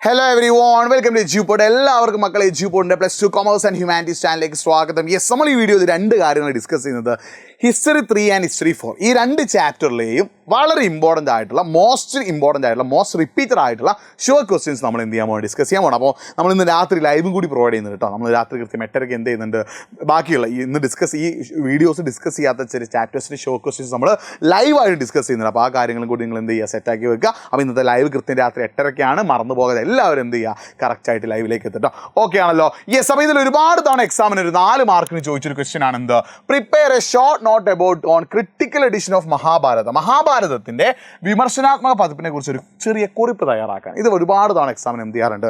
Hello everyone, welcome to EduPod. എല്ലാവർക്കും മക്കളെ EduPodന്റെ +2 commerce and humanities ചാനലിലേക്ക് സ്വാഗതം. യെസ്, നമ്മൾ ഈ വീഡിയോയിൽ രണ്ട് കാര്യങ്ങൾ ഡിസ്കസ് ചെയ്യുന്നത് ഹിസ്റ്ററി 3 ആൻഡ് ഹിസ്റ്ററി 4. ഈ രണ്ട് ചാപ്റ്ററിലെയും വളരെ ഇമ്പോർട്ടൻ്റ് ആയിട്ടുള്ള മോസ്റ്റ് റിപ്പീറ്റഡ് ആയിട്ടുള്ള ഷുവർ ക്വസ്റ്റ്യൻസ് നമ്മൾ എന്ത് ചെയ്യാൻ പോകണം, ഡിസ്കസ് ചെയ്യാൻ പോകണം. അപ്പോൾ നമ്മൾ ഇന്ന് രാത്രി ലൈവും കൂടി പ്രൊവൈഡ് ചെയ്യുന്നുണ്ട് കേട്ടോ. നമ്മൾ രാത്രി കൃത്യം 8:30 എന്ത് ചെയ്യുന്നുണ്ട്, ബാക്കിയുള്ള ഇന്ന് ഈ വീഡിയോസ് ഡിസ്കസ് ചെയ്യാത്ത ചെറിയ ചാപ്റ്റേഴ്സിൻ്റെ ഷുവർ ക്വസ്റ്റ്യൻസ് നമ്മൾ ലൈവായിട്ട് ഡിസ്കസ് ചെയ്യുന്നുണ്ട്. അപ്പോൾ ആ കാര്യങ്ങളും കൂടി നിങ്ങൾ എന്ത് ചെയ്യുക, സെറ്റാക്കി വെക്കുക. അപ്പോൾ ഇന്നത്തെ ലൈവ് കൃത്യം രാത്രി 8:30 മറന്നു പോകാതെ എല്ലാവരും എന്ത് ചെയ്യുക, കറക്റ്റായിട്ട് ലൈവിലേക്ക് എത്തിട്ടോ. ഓക്കെ ആണല്ലോ? യെസ്. അപ്പോൾ ഇതിൽ ഒരുപാട് തവണ എക്സാമിന് ഒരു 4 മാർക്കിന് ചോദിച്ചൊരു ക്വസ്റ്റ്യൻ ആണ് എന്ത്, prepare a short note about on critical edition of മഹാഭാരതത്തിന്റെ വിമർശനാത്മക പതിപ്പിനെ കുറിച്ച് ഒരു ചെറിയ കുറിപ്പ് തയ്യാറാക്കാൻ. ഇത് ഒരുപാട് തവണ എക്സാമിന് എന്ത് ചെയ്യാറുണ്ട്,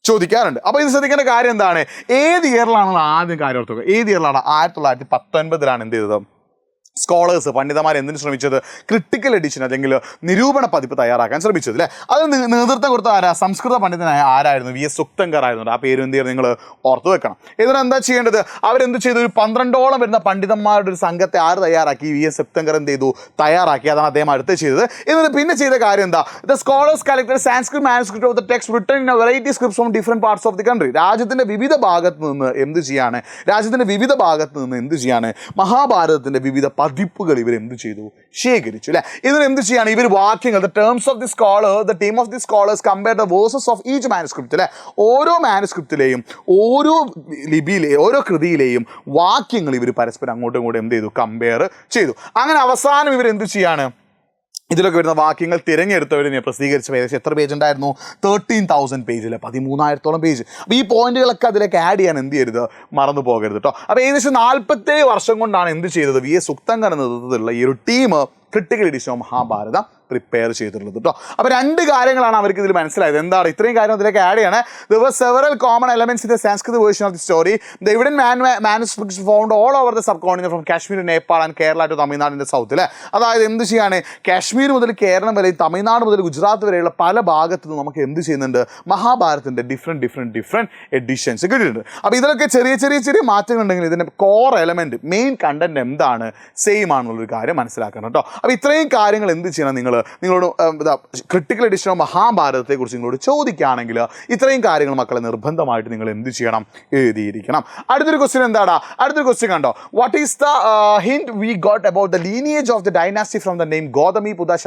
ചോദിക്കാറുണ്ട്. അപ്പോൾ ഇത് ശ്രദ്ധിക്കേണ്ട കാര്യം എന്താണ്, ഏത് ഇയറിലാണെന്നുള്ള ആദ്യം കാര്യം ഓർത്തുക. ഏത് ഇയറിലാണ്? 1919 എന്ത് ചെയ്തത് സ്കോളേഴ്സ്, പണ്ഡിതന്മാർ എന്തിനു ശ്രമിച്ചത്, ക്രിട്ടിക്കൽ എഡിഷൻ അല്ലെങ്കിൽ നിരൂപണ പതിപ്പ് തയ്യാറാക്കാൻ ശ്രമിച്ചത് അല്ലേ. അത് നേതൃത്വം കൊടുത്ത സംസ്കൃത പണ്ഡിതനായ ആരായിരുന്നു? വി എസ് സുക്തങ്കർ ആയിരുന്നു. ആ പേര് എന്ത് ചെയ്യുന്നത് നിങ്ങൾ ഓർത്തു വെക്കണം. ഇതിന് എന്താ ചെയ്യേണ്ടത്, അവരെന്ത് ചെയ്തു, ഒരു 12ഓളം വരുന്ന പണ്ഡിതന്മാരുടെ ഒരു സംഘത്തെ തയ്യാറാക്കി. വി എസ് സുക്തങ്കർ എന്ത് ചെയ്തു, തയ്യാറാക്കി. അതാണ് അദ്ദേഹം അടുത്ത് ചെയ്തത്. എന്നിട്ട് പിന്നെ ചെയ്ത കാര്യം എന്താ, the scholars collected Sanskrit manuscript of the text written in A variety scripts from different parts of the country. രാജ്യത്തിന്റെ വിവിധ ഭാഗത്ത് നിന്ന് എന്ത് ചെയ്യാണ്, മഹാഭാരതത്തിന്റെ വിവിധ പതിപ്പുകൾ ഇവർ എന്ത് ചെയ്തു, ശേഖരിച്ചു അല്ലെ. ഇതിന് എന്ത് ചെയ്യാണ് ഇവർ വാക്യങ്ങൾ, the terms of the scholar, the team of the scholars compare the versus of each manuscript അല്ലെ. ഓരോ മാനുസ്ക്രിപ്റ്റിലെയും ഓരോ ലിപിയിലെയും ഓരോ കൃതിയിലെയും വാക്യങ്ങൾ ഇവർ പരസ്പരം അങ്ങോട്ടും ഇങ്ങോട്ടും എന്ത് ചെയ്തു, കമ്പയർ ചെയ്തു. അങ്ങനെ അവസാനം ഇവർ എന്ത് ചെയ്യാണ്, ഇതിലൊക്കെ വരുന്ന വാക്യങ്ങൾ തിരഞ്ഞെടുത്തവരെ പ്രസിദ്ധീകരിച്ച ഏകദേശം എത്ര പേജ് ഉണ്ടായിരുന്നു, 13,000 പേജിൽ 13,000 പേജ്. അപ്പോൾ ഈ പോയിന്റുകളൊക്കെ അതിലേക്ക് ആഡ് ചെയ്യാൻ എന്ത് ചെയ്യരുത്, മറന്നു പോകരുത് കേട്ടോ. അപ്പോൾ ഏകദേശം 47 വർഷം കൊണ്ടാണ് എന്ത് ചെയ്തത്, വി എസ് സുക്തങ്കർ നേതൃത്വത്തിലുള്ള ഈ ഒരു team critical edition of Mahabharatam prepare ചെയ്തിട്ടുള്ളത് കേട്ടോ. അപ്പോൾ രണ്ട് കാര്യങ്ങളാണ് അവർക്ക് ഇതിൽ മനസ്സിലായത്. എന്താണ് ഇത്രയും കാര്യം അതിലേക്ക് ആഡ് ചെയ്യണേ. There were several common elements in the Sanskrit version of the story. The evident manuscripts found all over the subcontinent from Kashmir to Nepal and Kerala to Tamil Nadu in the south അല്ലേ. അതായത് എന്ത് ചെയ്യാണ്, കാശ്മീർ മുതൽ കേരളം വരെ, തമിഴ്നാട് മുതൽ ഗുജറാത്ത് വരെയുള്ള പല ഭാഗത്തു നിന്ന് നമുക്ക് എന്ത് ചെയ്യുന്നുണ്ട്, മഹാഭാരതത്തിൻ്റെ ഡിഫറെൻറ്റ് എഡിഷൻസ് കിട്ടിയിട്ടുണ്ട്. അപ്പോൾ ഇതിലൊക്കെ ചെറിയ മാറ്റങ്ങൾ ഉണ്ടെങ്കിൽ ഇതിൻ്റെ കോർ എലമെൻറ്റ്, മെയിൻ കണ്ടന്റ് എന്താണ്, സെയിം ആണെന്നുള്ളൊരു കാര്യം മനസ്സിലാക്കണം കേട്ടോ. അപ്പോൾ ഇത്രയും കാര്യങ്ങൾ എന്ത് ചെയ്യണം, നിങ്ങളോട് ക്രിട്ടിക്കൽ എഡിഷൻ ഓഫ് മഹാഭാരതത്തെക്കുറിച്ച് നിങ്ങളോട് ചോദിക്കുകയാണെങ്കിൽ ഇത്രയും കാര്യങ്ങൾ മക്കളെ നിർബന്ധമായിട്ട് നിങ്ങൾ എന്ത് ചെയ്യണം, എഴുതിയിരിക്കണം. അടുത്തൊരു ക്വസ്റ്റ്യൻ എന്താടാ, അടുത്തൊരു ക്വസ്റ്റ്യൻ കണ്ടോ, what is the hint we got about the lineage of the dynasty from the name Gautamiputra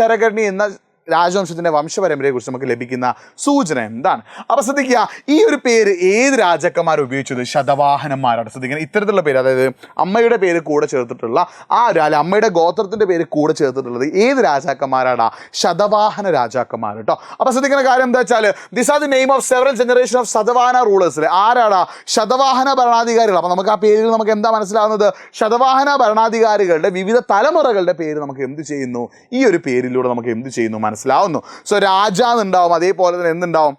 Satakarni എന്ന രാജവംശത്തിൻ്റെ വംശപരമ്പരയെ കുറിച്ച് നമുക്ക് ലഭിക്കുന്ന സൂചന എന്താണ്? അപ്പോൾ ശ്രദ്ധിക്കുക, ഈ ഒരു പേര് ഏത് രാജാക്കന്മാർ ഉപയോഗിച്ചത്, ശതവാഹനന്മാരാണ്. ശ്രദ്ധിക്കുക, ഇത്തരത്തിലുള്ള പേര്, അതായത് അമ്മയുടെ പേര് കൂടെ ചേർത്തിട്ടുള്ള അമ്മയുടെ ഗോത്രത്തിൻ്റെ പേര് കൂടെ ചേർത്തിട്ടുള്ളത് ഏത് രാജാക്കന്മാരാണ്? ശതവാഹന രാജാക്കന്മാർ കേട്ടോ. അപ്പോൾ ശ്രദ്ധിക്കുന്ന കാര്യം എന്താ വെച്ചാൽ, this are the name of several generation of Satavahana rulers. ആരാടാ? ശതവാഹന ഭരണാധികാരികൾ. അപ്പോൾ നമുക്ക് ആ പേരിൽ നമുക്ക് എന്താ മനസ്സിലാവുന്നത്, ശതവാഹന ഭരണാധികാരികളുടെ വിവിധ തലമുറകളുടെ പേര് നമുക്ക് എന്ത് ചെയ്യുന്നു, ഈ ഒരു പേരിലൂടെ നമുക്ക് എന്ത് ചെയ്യുന്നു, മനസ്സിലാവുന്നു. സോ രാജാന്നുണ്ടാവും, അതേപോലെ തന്നെ എന്തുണ്ടാവും,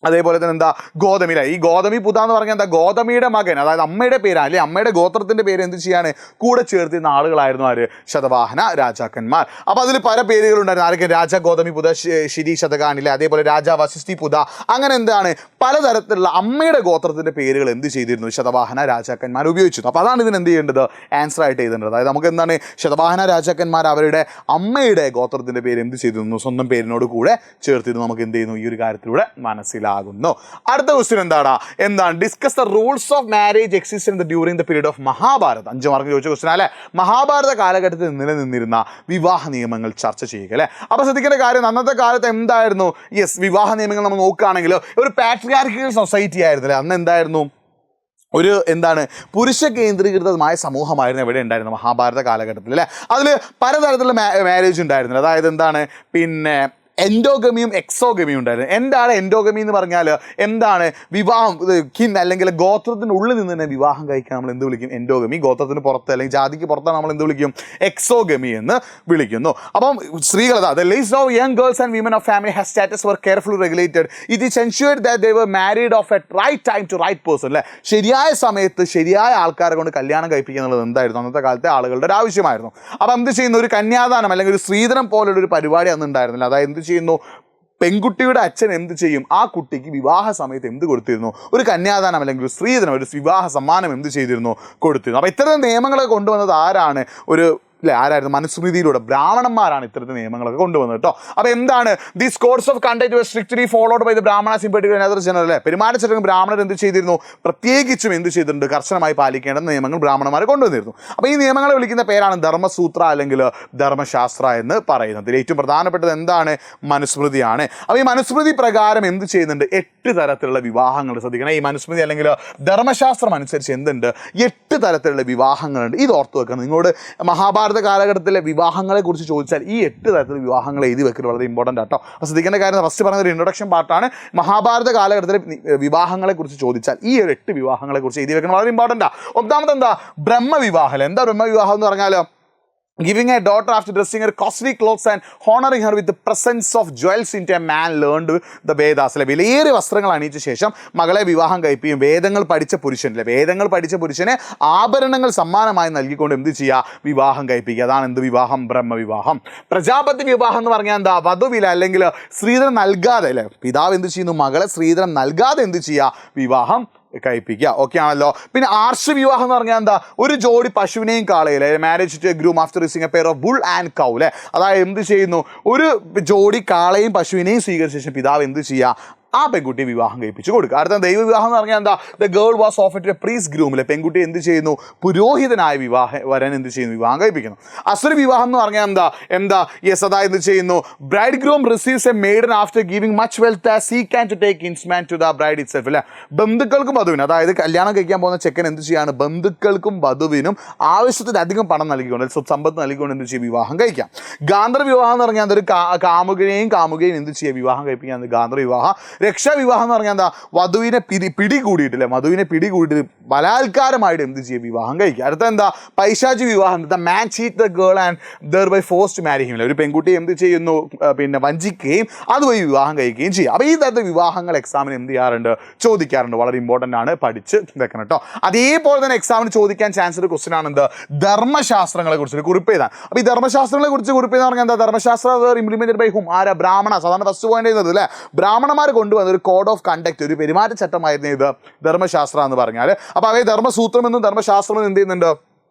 അതേപോലെ തന്നെ എന്താ, ഗോതമില. ഈ ഗോതമീപുത്ര എന്ന് പറഞ്ഞാൽ എന്താ, ഗോതമിയുടെ മകൻ, അതായത് അമ്മയുടെ പേരാണ് അല്ലെ, അമ്മയുടെ ഗോത്രത്തിന്റെ പേര് എന്ത് ചെയ്യാണ്, കൂടെ ചേർത്തിരുന്ന ആളുകളായിരുന്നു ആര്, ശതവാഹന രാജാക്കന്മാർ. അപ്പോൾ അതിൽ പല പേരുകളുണ്ടായിരുന്നു. ആരൊക്കെ? രാജ ഗോതമീപുത്ര, ശിരി ശതകാനിലെ, അതേപോലെ രാജ വസിഷ്ഠിപുത്ര, അങ്ങനെ എന്താണ് പലതരത്തിലുള്ള അമ്മയുടെ ഗോത്രത്തിന്റെ പേരുകൾ എന്ത് ചെയ്തിരുന്നു, ശതവാഹന രാജാക്കന്മാർ ഉപയോഗിച്ചിരുന്നു. അപ്പോൾ അതാണ് ഇതിന് എന്ത് ചെയ്യേണ്ടത്, ആൻസർ ആയിട്ട് എഴുതേണ്ടത്. അതായത് നമുക്ക് എന്താണ്, ശതവാഹന രാജാക്കന്മാർ അവരുടെ അമ്മയുടെ ഗോത്രത്തിന്റെ പേര് എന്ത് ചെയ്തിരുന്നു, സ്വന്തം പേരിനോട് കൂടെ ചേർത്തിരുന്നു. നമുക്ക് എന്ത് ചെയ്യുന്നു, ഈ ഒരു കാര്യത്തിലൂടെ മനസ്സിലാകുന്നു. അടുത്ത ക്വസ്റ്റ്യൻ എന്താണ് discuss the rules of marriage existent during the period of Mahabharat. 5 mark ചോദിച്ച ക്വസ്റ്റ്യൻ അല്ലെ. മഹാഭാരത കാലഘട്ടത്തിൽ നിലനിന്നിരുന്ന വിവാഹ നിയമങ്ങൾ ചർച്ച ചെയ്യുക അല്ലെ. അപ്പോൾ ശ്രദ്ധിക്കേണ്ട കാര്യം, അന്നത്തെ കാലത്ത് എന്തായിരുന്നു, യെസ്, വിവാഹ നിയമങ്ങൾ നമ്മൾ നോക്കുകയാണെങ്കിൽ ഒരു പാട്രിയാർക്കിക്കൽ സൊസൈറ്റി ആയിരുന്നു അല്ലെ. അന്ന് എന്തായിരുന്നു, ഒരു പുരുഷ കേന്ദ്രീകൃതമായ സമൂഹമായിരുന്നു എവിടെ ഉണ്ടായിരുന്നു, മഹാഭാരത കാലഘട്ടത്തിൽ അല്ലേ. അതിൽ പലതരത്തിലുള്ള മാരേജ് ഉണ്ടായിരുന്നു. അതായത് പിന്നെ എൻഡോഗമിയും എക്സോഗമിയും ഉണ്ടായിരുന്നു. എന്താണ് എൻഡോഗമി എന്ന് പറഞ്ഞാൽ, വിവാഹം അല്ലെങ്കിൽ ഗോത്രത്തിനുള്ളിൽ നിന്ന് തന്നെ വിവാഹം കഴിക്കാൻ നമ്മൾ എന്ത് വിളിക്കും, എൻഡോഗമി. ഗോത്രത്തിന് പുറത്ത് അല്ലെങ്കിൽ ജാതിക്ക് പുറത്താണ് നമ്മൾ എന്ത് വിളിക്കും, എക്സോഗമി എന്ന് വിളിക്കുന്നു. അപ്പം സ്ത്രീകൾ, the list of young girls and women of family has status were carefully regulated. It is ensured that they were married of at right time to right person അല്ലേ. ശരിയായ സമയത്ത് ശരിയായ ആൾക്കാരെ കൊണ്ട് കല്യാണം കഴിപ്പിക്കുക എന്നുള്ളത് എന്തായിരുന്നു, അന്നത്തെ കാലത്തെ ആളുകളുടെ ഒരു ആവശ്യമായിരുന്നു. അപ്പം എന്ത് ചെയ്യുന്നു, ഒരു കന്യാദാനം അല്ലെങ്കിൽ ഒരു സ്ത്രീധനം പോലുള്ള ഒരു പരിപാടി അന്ന് ഉണ്ടായിരുന്നില്ല. അതായത് എന്ത് ചെയ്യുന്നു, പെൺകുട്ടിയുടെ അച്ഛൻ എന്ത് ചെയ്യും, ആ കുട്ടിക്ക് വിവാഹ സമയത്ത് എന്ത് കൊടുത്തിരുന്നു, ഒരു കന്യാദാനം അല്ലെങ്കിൽ ഒരു സ്ത്രീധനം, ഒരു വിവാഹ സമ്മാനം എന്ത് ചെയ്തിരുന്നു, കൊടുത്തിരുന്നു. അപ്പോൾ ഇത്തരം നിയമങ്ങളെ കൊണ്ടുവന്നത് ആരാണ്, ഒരു അല്ലെ ആരായിരുന്നു മനുസ്മൃതിയിലൂടെ ബ്രാഹ്മണന്മാരാണ് ഇത്തരത്തിൽ നിയമങ്ങളൊക്കെ കൊണ്ടുവന്നത് കേട്ടോ. അപ്പോൾ എന്താണ് these codes of conduct were strictly followed by the Brahmanas in particular other general അല്ലേ പെരുമാറ്റച്ചട്ടങ്ങൾ ബ്രാഹ്മണർ എന്ത് ചെയ്തിരുന്നു പ്രത്യേകിച്ചും എന്ത് ചെയ്തിട്ടുണ്ട് കർശനമായി പാലിക്കേണ്ട നിയമങ്ങൾ ബ്രാഹ്മണന്മാരെ കൊണ്ടുവന്നിരുന്നു. അപ്പോൾ ഈ നിയമങ്ങളെ വിളിക്കുന്ന പേരാണ് ധർമ്മസൂത്ര അല്ലെങ്കിൽ ധർമ്മശാസ്ത്ര എന്ന് പറയുന്നത്. ഇതിൽ ഏറ്റവും പ്രധാനപ്പെട്ടത് എന്താണ് മനുസ്മൃതിയാണ്. അപ്പോൾ ഈ മനുസ്മൃതി പ്രകാരം എന്ത് ചെയ്യുന്നുണ്ട് 8 തരത്തിലുള്ള വിവാഹങ്ങൾ ശ്രദ്ധിക്കണം. ഈ മനുസ്മൃതി അല്ലെങ്കിൽ ധർമ്മശാസ്ത്രം അനുസരിച്ച് എന്തുണ്ട് 8 തരത്തിലുള്ള വിവാഹങ്ങളുണ്ട്. ഇത് ഓർത്ത് വെക്കണം. നിങ്ങളോട് മഹാഭാരത കാലഘട്ടത്തിലെ വിവാഹങ്ങളെ കുറിച്ച് ചോദിച്ചാൽ ഈ 8 തരത്തിലുള്ള വിവാഹങ്ങൾ എഴുതി വെക്കൽ വളരെ ഇമ്പോർട്ടൻ്റ് ആട്ടോ. അപ്പോൾ ശ്രദ്ധിക്കേണ്ട കാര്യം ഫസ്റ്റ് പറഞ്ഞ ഒരു ഇൻട്രൊഡക്ഷൻ പാർട്ടാണ്. മഹാഭാരത കാലഘട്ടത്തിലെ വിവാഹങ്ങളെ കുറിച്ച് ചോദിച്ചാൽ ഈ 8 വിവാഹങ്ങളെ കുറിച്ച് എഴുതി വെക്കണം വളരെ ഇമ്പോർട്ടൻ്റാണ്. ഒന്നാമത് എന്താ ബ്രഹ്മവിവാഹം. എന്താ ബ്രഹ്മവിവാഹം എന്ന് പറഞ്ഞാൽ giving a daughter after dressing her costly clothes and honoring her with the presence of jewels into a man learned the Vedas. അല്ലെ വിലയേറിയ വസ്ത്രങ്ങൾ അണിയിച്ച ശേഷം മകളെ വിവാഹം കഴിപ്പിക്കും. വേദങ്ങൾ പഠിച്ച പുരുഷനിലെ വേദങ്ങൾ പഠിച്ച പുരുഷനെ ആഭരണങ്ങൾ സമ്മാനമായി നൽകിക്കൊണ്ട് എന്ത് ചെയ്യുക വിവാഹം കഴിപ്പിക്കുക. അതാണ് എന്ത് വിവാഹം ബ്രഹ്മവിവാഹം. പ്രജാപതി വിവാഹം എന്ന് പറഞ്ഞാൽ എന്താ വധുവില അല്ലെങ്കിൽ സ്ത്രീധനം നൽകാതെ അല്ലെ പിതാവ് എന്ത് ചെയ്യുന്നു മകളെ സ്ത്രീധനം നൽകാതെ എന്ത് ചെയ്യുക വിവാഹം കഴിപ്പിക്കുക. ഓക്കെ ആണല്ലോ. പിന്നെ ആർഷവിവാഹം എന്ന് പറഞ്ഞാൽ എന്താ ഒരു ജോഡി പശുവിനെയും കാളയിലെ marriage to a groom after receiving a pair of bull and cow അല്ലെ അതായത് എന്ത് ചെയ്യുന്നു ഒരു ജോഡി കാളയും പശുവിനെയും സ്വീകരിച്ച ശേഷം പിതാവ് എന്ത് ചെയ്യുക ആ പെൺകുട്ടിയെ വിവാഹം കഴിപ്പിച്ച് കൊടുക്കുക. അടുത്ത ദൈവവിവാഹം എന്ന് പറഞ്ഞാൽ എന്താ the girl was offered to a priest ഗ്രൂമിലെ പെൺകുട്ടി എന്ത് ചെയ്യുന്നു പുരോഹിതനായ വരൻ എന്ത് ചെയ്യുന്നു വിവാഹം കഴിപ്പിക്കുന്നു. അസുര വിവാഹം എന്ന് പറഞ്ഞാൽ എന്താ യെസ് അതായത് എന്ത് ചെയ്യുന്നു bride groom receives a maiden after giving much wealth as he can to take kinsmen to the bride itself അല്ലെ ബന്ധുക്കൾക്കും വധുവിനും അതായത് കല്യാണം കഴിക്കാൻ പോകുന്ന ചെക്കൻ എന്ത് ചെയ്യാണ് ബന്ധുക്കൾക്കും വധുവിനും ആവശ്യത്തിലധികം പണം നൽകിക്കൊണ്ട് സമ്പത്ത് നൽകിക്കൊണ്ട് എന്ത് ചെയ്യും വിവാഹം കഴിക്കാം. ഗാന്ധർ വിവാഹം എന്ന് പറഞ്ഞാൽ അതൊരു കാമുകയും എന്ത് ചെയ്യുക വിവാഹം കഴിപ്പിക്കാൻ ഗാന്ധർ വിവാഹം. രക്ഷാവിവാഹം എന്ന് പറഞ്ഞാൽ എന്താ വധുവിനെ പിടികൂടിയിട്ടില്ലേ വധുവിനെ പിടികൂടിയിട്ട് ബലാത്കാരമായിട്ട് എന്ത് ചെയ്യുക വിവാഹം കഴിക്കുക. അടുത്ത എന്താ പൈശാചി വിവാഹം the man cheat the girl and thereby forced marry him ഒരു പെൺകുട്ടി എന്ത് ചെയ്യുന്നു പിന്നെ വഞ്ചിക്കുകയും അതുവഴി വിവാഹം കഴിക്കുകയും ചെയ്യും. അപ്പോൾ ഈ തരത്തിൽ വിവാഹങ്ങൾ എക്സാമിന് എന്ത് ചെയ്യാറുണ്ട് ചോദിക്കാറുണ്ട്. വളരെ ഇമ്പോർട്ടൻ്റ് ആണ് പഠിച്ച് വെക്കണം കേട്ടോ. അതേപോലെ തന്നെ എക്സാമിന് ചോദിക്കാൻ ചാൻസ് ഒരു ക്വസ്റ്റൻ ആണ് എന്ത് ധർമ്മശാസ്ത്രങ്ങളെ കുറിച്ച് കുറിപ്പ് ചെയ്താൽ. അപ്പോൾ ഈ ധർമ്മശാസ്ത്രങ്ങളെ കുറിച്ച് കുറിപ്പ് ചെയ്താൽ പറഞ്ഞാൽ എന്താ ധർമ്മശാസ്ത്ര ഇംപ്ലിമെന്റഡ് ബൈ ഹും ആരാ ബ്രാഹ്മണ സാധാരണ ഫസ്റ്റ് പോയിന്റ് ചെയ്യുന്നത് അല്ലേ ബ്രാഹ്മണന്മാർ കൊണ്ടുവന്ന ഒരു കോഡ് ഓഫ് കണ്ടക്ട് ഒരു പെരുമാറ്റച്ചട്ടമായിരുന്നു ഇത് ധർമ്മശാസ്ത്രം എന്ന് പറഞ്ഞാൽ. അപ്പോൾ അവയെ ധർമ്മസൂത്രം എന്നും ധർമ്മശാസ്ത്രം എന്നും എന്ത് ചെയ്യുന്നുണ്ട്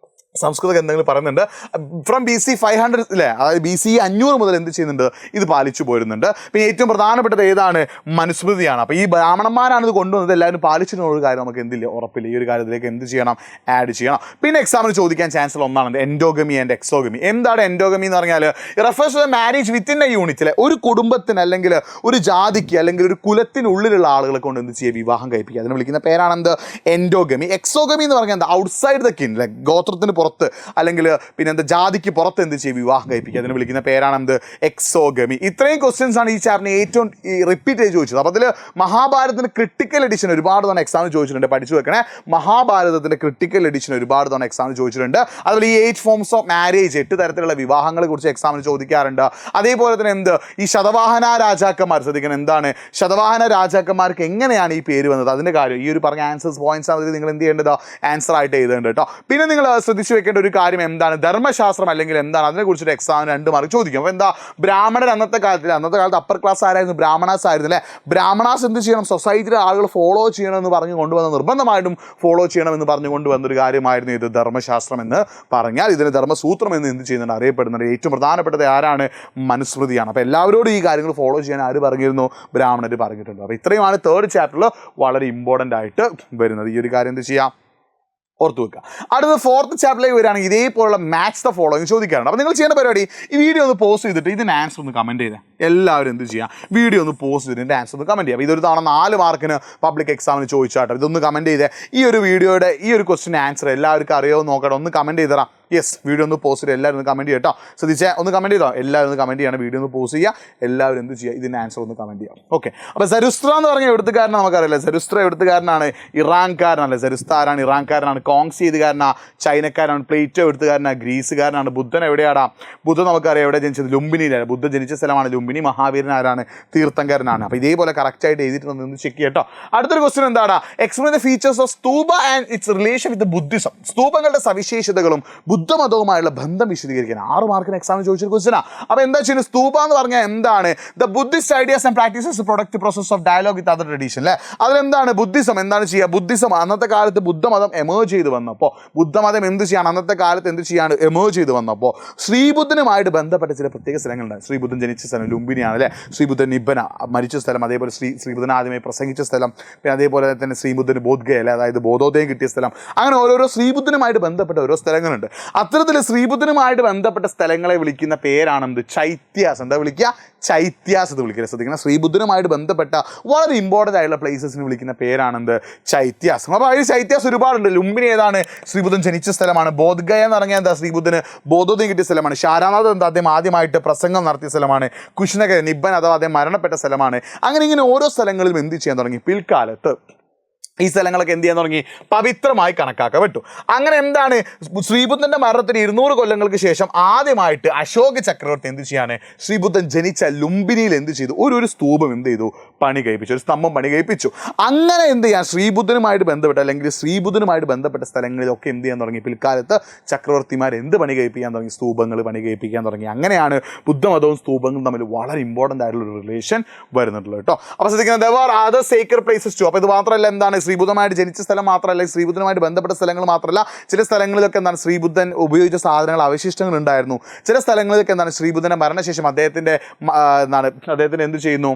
സംസ്കൃത ഗ്രന്ഥങ്ങൾ പറയുന്നുണ്ട്. ഫ്രം BC 500 അല്ലേ അതായത് BC 500 മുതൽ എന്ത് ചെയ്യുന്നുണ്ട് ഇത് പാലിച്ചു പോരുന്നുണ്ട്. പിന്നെ ഏറ്റവും പ്രധാനപ്പെട്ടത് ഏതാണ് മനുസ്മൃതിയാണ്. അപ്പോൾ ഈ ബ്രാഹ്മണന്മാരാണ് ഇത് കൊണ്ടുവന്നത് എല്ലാവരും പാലിച്ചിട്ടുള്ള ഒരു കാര്യം നമുക്ക് എന്തില്ല ഉറപ്പില്ല. ഈ ഒരു കാര്യത്തിലേക്ക് എന്ത് ചെയ്യണം ആഡ് ചെയ്യണം. പിന്നെ എക്സാമിന് ചോദിക്കാൻ ചാൻസ് ഒന്നാണ് എൻഡോഗമി ആൻഡ് എക്സോഗമി. എന്താണ് എൻഡോഗമി എന്ന് പറഞ്ഞാൽ refers to marriage within a unit അല്ലെ ഒരു കുടുംബത്തിന് അല്ലെങ്കിൽ ഒരു ജാതിക്ക് അല്ലെങ്കിൽ ഒരു കുലത്തിനുള്ളിലുള്ള ആളുകളെ കൊണ്ട് എന്ത് ചെയ്യുക വിവാഹം കഴിപ്പിക്കുക. അതിനെ വിളിക്കുന്ന പേരാണ് എന്ത് എൻഡോഗമി. എക്സോഗമി എന്ന് പറഞ്ഞാൽ എന്താ ഔട്ട്സൈഡ് ദ കിൻ അല്ലെ ഗോത്രത്തിന് പുറത്ത് അല്ലെങ്കിൽ പിന്നെ എന്താ ജാതിക്ക് പുറത്ത് എന്ത് ചെയ്യും വിവാഹം കഴിപ്പിക്കുക. അതിന് വിളിക്കുന്ന പേരാണ് എന്ത് എക്സോഗമി. ഇത്രയും ക്വസ്റ്റ്യൻസ് ആണ് ഈ ചാപ്റ്ററിന് ഏറ്റവും റിപ്പീറ്റ് ചെയ്ത് ചോദിച്ചത്. അപ്പോൾ അതിൽ മഹാഭാരതത്തിന് ക്രിട്ടിക്കൽ എഡിഷൻ ഒരുപാട് തവണ എക്സാമിന് ചോദിച്ചിട്ടുണ്ട്. പഠിച്ചു വെക്കണേ മഹാഭാരതത്തിൻ്റെ ക്രിട്ടിക്കൽ എഡിഷൻ ഒരുപാട് തവണ എക്സാമിന് ചോദിച്ചിട്ടുണ്ട്. അതുപോലെ ഈ 8 ഫോംസ് ഓഫ് മാരേജ് 8 തരത്തിലുള്ള വിവാഹങ്ങളെ കുറിച്ച് എക്സാമിന് ചോദിക്കാറുണ്ട്. അതേപോലെ തന്നെ എന്ത് ഈ ശതവാഹന രാജാക്കന്മാർ ശ്രദ്ധിക്കണം എന്താണ് ശതവാഹന രാജാക്കന്മാർക്ക് എങ്ങനെയാണ് ഈ പേര് വന്നത് അതിൻ്റെ കാര്യം ഈ ഒരു പറഞ്ഞ ആൻസേഴ്സ് പോയിന്റ്സ് ആണ് നിങ്ങൾ എന്ത് ചെയ്യേണ്ടത് ആൻസർ ആയിട്ട് എഴുതേണ്ടത് കേട്ടോ. പിന്നെ നിങ്ങൾ ശ്രദ്ധിച്ചു വെക്കേണ്ട ഒരു കാര്യം എന്താണ് ധർമ്മശാസ്ത്രം അല്ലെങ്കിൽ എന്താണ് അതിനെക്കുറിച്ചൊരു എക്സാമിന് 2 മാർക്ക് ചോദിക്കും. അപ്പോൾ എന്താ ബ്രാഹ്മണർ അന്നത്തെ കാലത്ത് അപ്പർ ക്ലാസ് ആരായിരുന്നു ബ്രാഹ്മണാസ് ആയിരുന്നു അല്ലേ. ബ്രാഹ്മണാസ് എന്ത് ചെയ്യണം സൊസൈറ്റിയിലെ ആളുകൾ ഫോളോ ചെയ്യണമെന്ന് പറഞ്ഞു കൊണ്ടുവന്ന നിർബന്ധമായിട്ടും ഫോളോ ചെയ്യണമെന്ന് പറഞ്ഞു കൊണ്ടുവന്നൊരു കാര്യമായിരുന്നു ഇത് ധർമ്മശാസ്ത്രം എന്ന് പറഞ്ഞാൽ. ഇതിന് ധർമ്മസൂത്രം എന്ന് എന്ത് ചെയ്യുന്നുണ്ട് അറിയപ്പെടുന്നത്. ഏറ്റവും പ്രധാനപ്പെട്ടത് ആരാണ് മനുസ്മൃതിയാണ്. അപ്പോൾ എല്ലാവരോടും ഈ കാര്യങ്ങൾ ഫോളോ ചെയ്യാൻ ആര് പറഞ്ഞിരുന്നു ബ്രാഹ്മണർ പറഞ്ഞിട്ടുണ്ട്. അപ്പോൾ ഇത്രയുമാണ് 3rd ചാപ്റ്ററിൽ വളരെ ഇമ്പോർട്ടൻ്റ് ആയിട്ട് വരുന്നത്. ഈ ഒരു കാര്യം എന്ത് ചെയ്യാം ഓർത്ത് വെക്കുക. അടുത്ത 4th ചാപ്റ്ററിലേക്ക് വരികയാണെങ്കിൽ ഇതേപോലുള്ള മാച്ച് ദ ഫോളോയിങ് ചോദിക്കാറുണ്ട്. അപ്പോൾ നിങ്ങൾ ചെയ്യേണ്ട പരിപാടി ഈ വീഡിയോ ഒന്ന് പോസ്റ്റ് ചെയ്തിട്ട് ഇതിന് ആൻസർ ഒന്ന് കമൻറ്റ് ചെയ്തേ. എല്ലാവരും എന്ത് ചെയ്യാം വീഡിയോ ഒന്ന് പോസ്റ്റ് ചെയ്തിട്ട് ആൻസർ ഒന്ന് കമൻറ്റ് ചെയ്യാം. ഇതൊരു തവണ 4 മാർക്കിന് പബ്ലിക് എക്സാമിന് ചോദിച്ചാട്ടോ. ഇതൊന്ന് കമൻറ്റ് ചെയ്തേ. ഈ ഒരു വീഡിയോയുടെ ഈ ഒരു ക്വസ്റ്റിന് ആൻസർ എല്ലാവർക്കും അറിയാമോ നോക്കണം. ഒന്ന് കമൻറ്റ് ചെയ്തറാം. യെസ് വീഡിയോ ഒന്ന് പോസ്റ്റ് ചെയ്യുക. എല്ലാവരും ഒന്ന് കമൻറ്റ് ചെയ്യട്ടോ. ശ്രദ്ധിച്ചേ ഒന്ന് കമൻറ്റ് ചെയ്തോ. എല്ലാവരും ഒന്ന് കമൻറ്റ് ചെയ്യണം. വീഡിയോ ഒന്ന് പോസ്റ്റ് ചെയ്യുക. എല്ലാവരും എന്ത് ചെയ്യുക ഇതിൻ്റെ ആൻസർ ഒന്ന് കമൻറ്റ് ചെയ്യാം. ഓക്കെ. അപ്പോൾ സരുസ്ത്ര എന്ന് പറഞ്ഞ എഴുത്തുകാരനെ നമുക്കറിയില്ല. സരുസ്ത്ര എഴുത്തുകാരനാണ് ഇറാൻകാരനല്ലേ. സരുസ്ത്ര ആരാണ് ഇറാൻകാരനാണ്. കോങ്സി എഴുത്തുകാരനാണ് ചൈനക്കാരനാണ്. പ്ലേറ്റോ എഴുത്തുകാരനാണ് ഗ്രീസുകാരനാണ്. ബുദ്ധൻ എവിടെയാടാ ബുദ്ധൻ നമുക്കറിയാം എവിടെ ജനിച്ചത് ലുംബിനിയിലാണ്. ബുദ്ധൻ ജനിച്ച സ്ഥലമാണ് ലുംബിനി. മഹാവീരൻ ആരാണ് തീർത്ഥങ്കരനാണ്. അപ്പോൾ ഇതേപോലെ കറക്റ്റായിട്ട് എഴുതിയിട്ടുണ്ടെന്ന് ചെക്ക് ചെയ്യട്ടോ. അടുത്തൊരു ക്വസ്റ്റ്യൻ എന്താണ് explain the features of stupa and its relation with Buddhism. സ്തൂപങ്ങളുടെ സവിശേഷതകളും ബുദ്ധമതവുമായുള്ള ബന്ധം വിശദീകരിക്കാൻ 6 മാർക്കിന് എക്സാമിന് ചോദിച്ചൊരു ക്വസ്റ്റ്യനാണ്. അപ്പോൾ എന്താ ചെയ്യുന്നത്, സ്തൂപ എന്ന് പറഞ്ഞാൽ എന്താണ്? The Buddhist ideas and practices product process of dialogue with other tradition അല്ലേ. അതിലെന്താണ് ബുദ്ധിസം എന്താണ് ചെയ്യുക? ബുദ്ധിസം അന്നത്തെ കാലത്ത് ബുദ്ധമതം എമേർജ് ചെയ്ത് വന്നപ്പോൾ ബുദ്ധമതം എന്ത് ചെയ്യാണ് അന്നത്തെ കാലത്ത് എന്ത് ചെയ്യാണ് എമേർജ് ചെയ്ത് വന്നപ്പോൾ ശ്രീബുദ്ധനുമായിട്ട് ബന്ധപ്പെട്ട ചില പ്രത്യേക സ്ഥലങ്ങളുണ്ട്. ശ്രീബുദ്ധൻ ജനിച്ച സ്ഥലം ലുംബിനിയാണ് അല്ലേ. ശ്രീബുദ്ധൻ നിബ്ബന മരിച്ച സ്ഥലം, അതേപോലെ ശ്രീബുദ്ധൻ ആദ്യമായി പ്രസംഗിച്ച സ്ഥലം, പിന്നെ അതേപോലെ തന്നെ ശ്രീബുദ്ധന് ബോധ്ഗയ അല്ലെ, അതായത് ബോധോദയം കിട്ടിയ സ്ഥലം. അങ്ങനെ ഓരോരോ ശ്രീബുദ്ധനുമായിട്ട് ബന്ധപ്പെട്ട ഓരോ സ്ഥലങ്ങളുണ്ട്. അത്തരത്തിൽ ശ്രീബുദ്ധനുമായിട്ട് ബന്ധപ്പെട്ട സ്ഥലങ്ങളെ വിളിക്കുന്ന പേരാണെന്ത്? ചൈത്യാസ്. എന്താ വിളിക്കുക? ചൈത്യാസ് എന്ന് വിളിക്കുക. ശ്രദ്ധിക്കണം, ശ്രീബുദ്ധനുമായിട്ട് ബന്ധപ്പെട്ട വളരെ ഇമ്പോർട്ടൻ്റ് ആയിട്ടുള്ള പ്ലേസസിന് വിളിക്കുന്ന പേരാണെന്ത്? ചൈത്യാസ്. അപ്പോൾ അതിൽ ചൈത്യാസ് ഒരുപാടുണ്ട്. ലുംബിനി ഏതാണ്? ശ്രീബുദ്ധൻ ജനിച്ച സ്ഥലമാണ്. ബോധ്ഗയ എന്ന് പറഞ്ഞാൽ എന്താ? ശ്രീബുദ്ധന് ബോധോദയം കിട്ടിയ സ്ഥലമാണ്. ശാരാനാഥ് എന്താ? അദ്ദേഹം ആദ്യമായിട്ട് പ്രസംഗം നടത്തിയ സ്ഥലമാണ്. കുഷ്ണക നിബ്ബൻ അഥവാ അദ്ദേഹം മരണപ്പെട്ട സ്ഥലമാണ്. അങ്ങനെ ഇങ്ങനെ ഓരോ സ്ഥലങ്ങളിലും എന്ത് ചെയ്യാൻ തുടങ്ങി? പിൽക്കാലത്ത് ഈ സ്ഥലങ്ങളൊക്കെ എന്ത് ചെയ്യാൻ തുടങ്ങി? പവിത്രമായി കണക്കാക്കപ്പെട്ടു. അങ്ങനെ എന്താണ് ശ്രീബുദ്ധൻ്റെ മരണത്തിന് 200 കൊല്ലങ്ങൾക്ക് ശേഷം ആദ്യമായിട്ട് അശോക ചക്രവർത്തി എന്ത് ചെയ്യാണ്? ശ്രീബുദ്ധൻ ജനിച്ച ലുംബിനിയിൽ എന്ത് ചെയ്തു? ഒരു സ്തൂപം എന്ത് ചെയ്തു? പണി കഴിപ്പിച്ചു, ഒരു സ്തംഭം പണി കഴിപ്പിച്ചു. അങ്ങനെ എന്ത് ചെയ്യാൻ? ശ്രീബുദ്ധനുമായിട്ട് ബന്ധപ്പെട്ട അല്ലെങ്കിൽ ശ്രീബുദ്ധനുമായിട്ട് ബന്ധപ്പെട്ട സ്ഥലങ്ങളിലൊക്കെ എന്ത് ചെയ്യാൻ തുടങ്ങി? പിൽക്കാലത്ത് ചക്രവർത്തിമാർ എന്ത് പണി കഴിപ്പിക്കാൻ തുടങ്ങി? സ്തൂപങ്ങൾ പണി കഴിപ്പിക്കാൻ തുടങ്ങി. അങ്ങനെയാണ് ബുദ്ധമതവും സ്തൂപങ്ങളും തമ്മിൽ വളരെ ഇമ്പോർട്ടൻ്റ് ആയിട്ടുള്ള ഒരു റിലേഷൻ വരുന്നുള്ളത് കേട്ടോ. അപ്പോൾ ശ്രദ്ധിക്കുന്നത് there were other sacred places too. അപ്പോൾ ഇത് മാത്രമല്ല എന്താണ്? ശ്രീബുദ്ധമായിട്ട് ജനിച്ച സ്ഥലം മാത്രമല്ല, ശ്രീബുദ്ധനുമായിട്ട് ബന്ധപ്പെട്ട സ്ഥലങ്ങൾ മാത്രമല്ല, ചില സ്ഥലങ്ങളിലൊക്കെ എന്താണ് ശ്രീബുദ്ധൻ ഉപയോഗിച്ച സാധനങ്ങൾ അവശിഷ്ടങ്ങൾ ഉണ്ടായിരുന്നു. ചില സ്ഥലങ്ങളിലൊക്കെ എന്താണ് ശ്രീബുദ്ധൻ്റെ മരണശേഷം അദ്ദേഹത്തിൻ്റെ എന്ത് ചെയ്യുന്നു?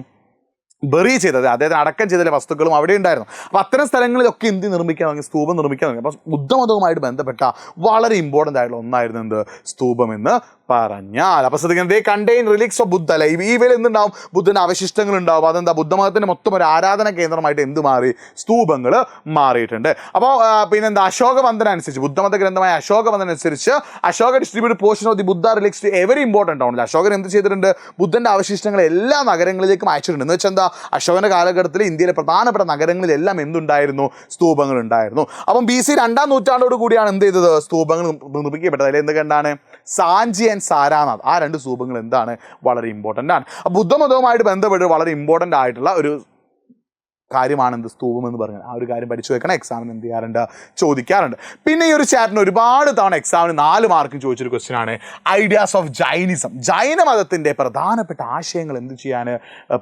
ബറി ചെയ്തത്, അദ്ദേഹത്തിന് അടക്കം ചെയ്ത വസ്തുക്കളും അവിടെ ഉണ്ടായിരുന്നു. അപ്പോൾ അത്തരം സ്ഥലങ്ങളിലൊക്കെ എന്ത് നിർമ്മിക്കാൻ തുടങ്ങി? സ്തൂപം നിർമ്മിക്കാൻ തുടങ്ങി. അപ്പോൾ ബുദ്ധമതവുമായിട്ട് ബന്ധപ്പെട്ട വളരെ ഇമ്പോർട്ടൻ്റ് ആയിട്ടുള്ള ഒന്നായിരുന്നു എന്ത്? സ്തൂപം എന്ന് പറഞ്ഞാൽ. അപ്പോൾ ശ്രദ്ധിക്കുന്നത് കണ്ടെയ്ൻ റിലിക്സ് ഓഫ് ബുദ്ധ അല്ലെ. ഇവയിൽ എന്തുണ്ടാവും? ബുദ്ധൻ്റെ അവശിഷ്ടങ്ങൾ ഉണ്ടാവും. അതെന്താ? ബുദ്ധമതത്തിൻ്റെ മൊത്തം ഒരു ആരാധന കേന്ദ്രമായിട്ട് എന്ത് മാറി? സ്തൂപങ്ങൾ മാറിയിട്ടുണ്ട്. അപ്പോൾ പിന്നെന്താ? അശോകവന്ദനം അനുസരിച്ച്, ബുദ്ധമത ഗ്രന്ഥമായ അശോകവന്ദനം അനുസരിച്ച് Ashoka distribute portion of the Buddha relics to every important ടൗണിൽ അശോകൻ എന്ത് ചെയ്തിട്ടുണ്ട്? ബുദ്ധൻ്റെ അവശിഷ്ടങ്ങൾ എല്ലാ നഗരങ്ങളിലേക്കും അയച്ചിട്ടുണ്ട്. എന്ന് വെച്ചാൽ എന്താ? അശോകന്റെ കാലഘട്ടത്തിൽ ഇന്ത്യയിലെ പ്രധാനപ്പെട്ട നഗരങ്ങളിലെല്ലാം എന്തുണ്ടായിരുന്നു? സ്തൂപങ്ങൾ ഉണ്ടായിരുന്നു. അപ്പം BC 2-ാം നൂറ്റാണ്ടോട് കൂടിയാണ് എന്ത് ചെയ്തത്? സ്തൂപങ്ങൾ നിർമ്മിക്കപ്പെട്ടത്. അതിൽ എന്തൊക്കെയാണ്? സാഞ്ചി ആൻഡ് സാരാനാഥ്. ആ 2 സ്തൂപങ്ങൾ എന്താണ്? വളരെ ഇമ്പോർട്ടൻ്റ് ആണ്. ബുദ്ധമതവുമായിട്ട് ബന്ധപ്പെട്ട് വളരെ ഇമ്പോർട്ടൻ്റ് ആയിട്ടുള്ള ഒരു കാര്യമാണ് എന്ത്? സ്തൂപം എന്ന് പറഞ്ഞാൽ. ആ ഒരു കാര്യം പഠിച്ചു വെക്കണം. എക്സാമിന് എന്ത് ചെയ്യാറുണ്ട്? ചോദിക്കാറുണ്ട്. പിന്നെ ഈ ഒരു ചാപ്റ്ററിന് ഒരുപാട് തവണ എക്സാമിന് 4 മാർക്കും ചോദിച്ചൊരു ക്വസ്റ്റ്യൻ ആണ് ഐഡിയാസ് ഓഫ് ജൈനിസം. ജൈനമതത്തിൻ്റെ പ്രധാനപ്പെട്ട ആശയങ്ങൾ എന്ത് ചെയ്യാൻ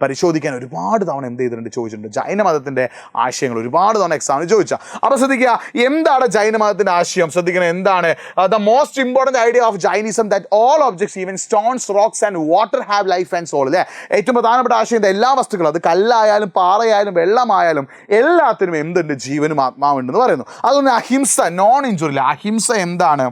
പരിശോധിക്കാൻ ഒരുപാട് തവണ എന്ത് ചെയ്തിട്ടുണ്ട്? ചോദിച്ചിട്ടുണ്ട്. ജൈനമതത്തിൻ്റെ ആശയങ്ങൾ ഒരുപാട് തവണ എക്സാമിന് ചോദിച്ചാൽ. അപ്പോൾ ശ്രദ്ധിക്കുക, എന്താണ് ജൈനമതത്തിൻ്റെ ആശയം? ശ്രദ്ധിക്കണം, എന്താണ്? The most important idea of Jainism that all objects even stones, rocks and water have life and soul അല്ലേ. ഏറ്റവും പ്രധാനപ്പെട്ട ആശയം എല്ലാ വസ്തുക്കളും, അത് കല്ലായാലും പാറയായാലും വെള്ളമായാലും എല്ലാത്തിനും എന്തുണ്ട്? ജീവനും ആത്മാവുണ്ടെന്ന് പറയുന്നു. അതുകൊണ്ട് അഹിംസ, നോൺ ഇഞ്ചുറി. അഹിംസ എന്താണ്?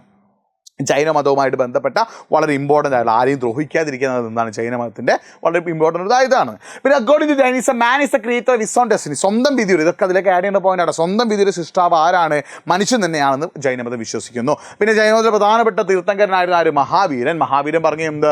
ജൈനമതവുമായിട്ട് ബന്ധപ്പെട്ട വളരെ ഇമ്പോർട്ടൻ്റ് ആയിട്ടുള്ള, ആരെയും ദ്രോഹിക്കാതിരിക്കുന്നത് എന്താണ്? ജൈനമതത്തിൻ്റെ വളരെ ഇമ്പോർട്ടൻ്റ് ഇതാണ്. പിന്നെ according to Jainism man is a creator with own destiny. സ്വന്തം വിധിയുടെ, ഇതൊക്കെ അതിലേക്ക് ആഡ് ചെയ്യേണ്ട പോയിന്റാണ്. സ്വന്തം വിധിയുടെ സൃഷ്ടാവ് ആരാണ്? മനുഷ്യൻ തന്നെയാണെന്ന് ജൈനമതം വിശ്വസിക്കുന്നു. പിന്നെ ജൈനമതത്തിലെ പ്രധാനപ്പെട്ട തീർത്ഥങ്കരനായിരുന്ന ആര്? മഹാവീരൻ. മഹാവീരൻ പറഞ്ഞ എന്ത്?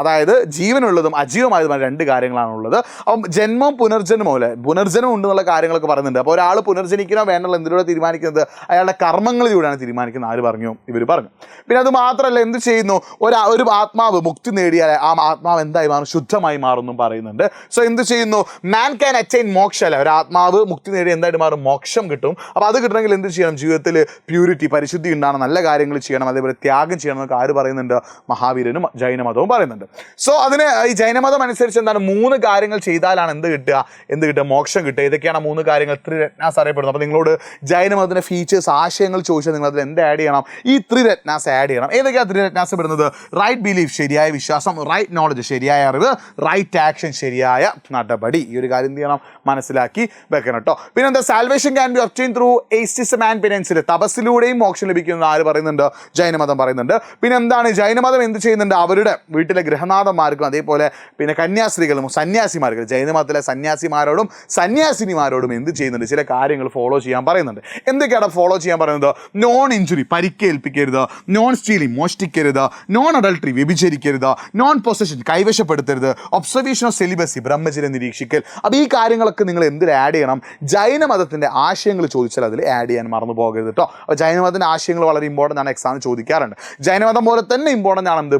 അതായത് ജീവനുള്ളതും അജീവമായതുമായ 2 കാര്യങ്ങളാണുള്ളത്. അപ്പം ജന്മവും പുനർജന്മവും അല്ലെ, പുനർജന്മം ഉണ്ടെന്നുള്ള കാര്യങ്ങളൊക്കെ പറയുന്നുണ്ട്. അപ്പോൾ ഒരാൾ പുനർജനിക്കണോ വേണ്ടല്ലോ എന്തിലൂടെ തീരുമാനിക്കുന്നത്? അയാളുടെ കർമ്മങ്ങളിലൂടെയാണ് തീരുമാനിക്കുന്നത്. ആര് പറഞ്ഞു? ഇവർ പറഞ്ഞു. പിന്നെ അത് മാത്രമല്ല, എന്ത് ചെയ്യുന്നു? ഒരു ആത്മാവ് മുക്തി നേടിയാൽ ആ ആത്മാവ് എന്തായി മാറും? ശുദ്ധമായി മാറുമെന്നും പറയുന്നുണ്ട്. സോ എന്ത് ചെയ്യുന്നു? മാൻ ക്യാൻ അറ്റൈൻ മോക്ഷ അല്ലെ. ഒരു ആത്മാവ് മുക്തി നേടി എന്തായിട്ട് മാറും? മോക്ഷം കിട്ടും. അപ്പോൾ അത് കിട്ടണമെങ്കിൽ എന്ത് ചെയ്യണം? ജീവിതത്തിൽ പ്യൂരിറ്റി, പരിശുദ്ധി ഉണ്ടാകണം, നല്ല കാര്യങ്ങൾ ചെയ്യണം, അതേപോലെ ത്യാഗം ചെയ്യണം എന്നൊക്കെ ആര് പറയുന്നുണ്ട്? മഹാവീരനും ജൈനമതവും പറയുന്നുണ്ട്. സോ അതിന് ഈ ജൈനമതം അനുസരിച്ച് എന്താണ്? 3 കാര്യങ്ങൾ ചെയ്താലാണ് എന്ത് കിട്ടുക? മോക്ഷം കിട്ടുക. ഇതൊക്കെയാണ് 3 കാര്യങ്ങൾ. ത്രിരത്നാസ് അറിയപ്പെടുന്നത്. അപ്പോൾ നിങ്ങളോട് ജൈനമതത്തിൻ്റെ ഫീച്ചേഴ്സ്, ആശയങ്ങൾ ചോദിച്ചാൽ നിങ്ങൾ അതിൽ എന്ത് ആഡ് ചെയ്യണം? ഈ ത്രിരത്നാസ് ആഡ് ചെയ്യണം. ഏതൊക്കെയാണ് ത്രിരത്നാസ് പെടുന്നത്? റൈറ്റ് ബിലീഫ്, ശരിയായ വിശ്വാസം, റൈറ്റ് നോളജ്, ശരിയായ അറിവ്, റൈറ്റ് ആക്ഷൻ, ശരിയായ നടപടി. ഈ ഒരു കാര്യം എന്ത് ചെയ്യണം? മനസ്സിലാക്കി വെക്കണം കേട്ടോ. പിന്നെ എന്താ? Salvation can be obtained through asceticism and പെനൻസിൽ. തപസ്സിലൂടെയും മോക്ഷം ലഭിക്കുന്നത് ആര് പറയുന്നുണ്ട്? ജൈനമതം പറയുന്നുണ്ട്. പിന്നെ എന്താണ്? ജൈനമതം എന്ത് ചെയ്യുന്നുണ്ട്? അവരുടെ വീട്ടിലെ ഗൃഹനാഥന്മാർക്കും അതേപോലെ പിന്നെ കന്യാസ്ത്രീകളും സന്യാസിമാർക്കും, ജൈനമതത്തിലെ സന്യാസിമാരോടും സന്യാസിനിമാരോടും എന്ത് ചെയ്യുന്നുണ്ട്? ചില കാര്യങ്ങൾ ഫോളോ ചെയ്യാൻ പറയുന്നുണ്ട്. എന്തൊക്കെയാണ് ഫോളോ ചെയ്യാൻ പറയുന്നത്? നോൺ ഇഞ്ചുറി, പരിക്കേൽപ്പിക്കരുത്. നോൺ സ്റ്റീലിംഗ്, മോഷ്ടിക്കരുത്. നോൺ അഡൾട്ടറി, വ്യഭിചരിക്കരുത്. നോൺ പൊസഷൻ, കൈവശപ്പെടുത്തരുത്. ഒബ്സർവേഷൻ ഓഫ് സെലിബസി, ബ്രഹ്മചര്യം നിരീക്ഷിക്കൽ. അപ്പോൾ ഈ കാര്യങ്ങളൊക്കെ നിങ്ങൾ എന്തിൽ ആഡ് ചെയ്യണം? ജൈനമതത്തിൻ്റെ ആശയങ്ങൾ ചോദിച്ചാൽ അതിൽ ആഡ് ചെയ്യാൻ മറന്നു പോകരുത് കേട്ടോ. അപ്പോൾ ജൈനമതത്തിൻ്റെ ആശയങ്ങൾ വളരെ ഇമ്പോർട്ടൻ്റ് ആണ്, എക്സാമിന് ചോദിക്കാറുണ്ട്. ജൈനമതം പോലെ തന്നെ ഇമ്പോർട്ടൻ്റ് ആണ് എന്ത്?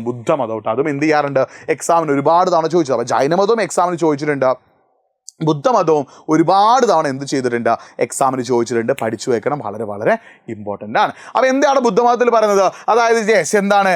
ബുദ്ധമതം കേട്ടോ. അതും എന്ത് ചെയ്യാറുണ്ട്? എക്സാമിന് ഒരുപാട് തവണ ചോദിച്ചത്. അപ്പോൾ ജൈനമതവും എക്സാമിന് ചോദിച്ചിട്ടുണ്ട്. ബുദ്ധമതവും ഒരുപാട് തവണ എന്ത് ചെയ്തിട്ടുണ്ട്, എക്സാമിന് ചോദിച്ചിട്ടുണ്ട്. പഠിച്ചു വെക്കണം, വളരെ വളരെ ഇമ്പോർട്ടൻ്റ് ആണ്. അപ്പോൾ എന്താണ് ബുദ്ധമതത്തിൽ പറയുന്നത്? അതായത് എന്താണ്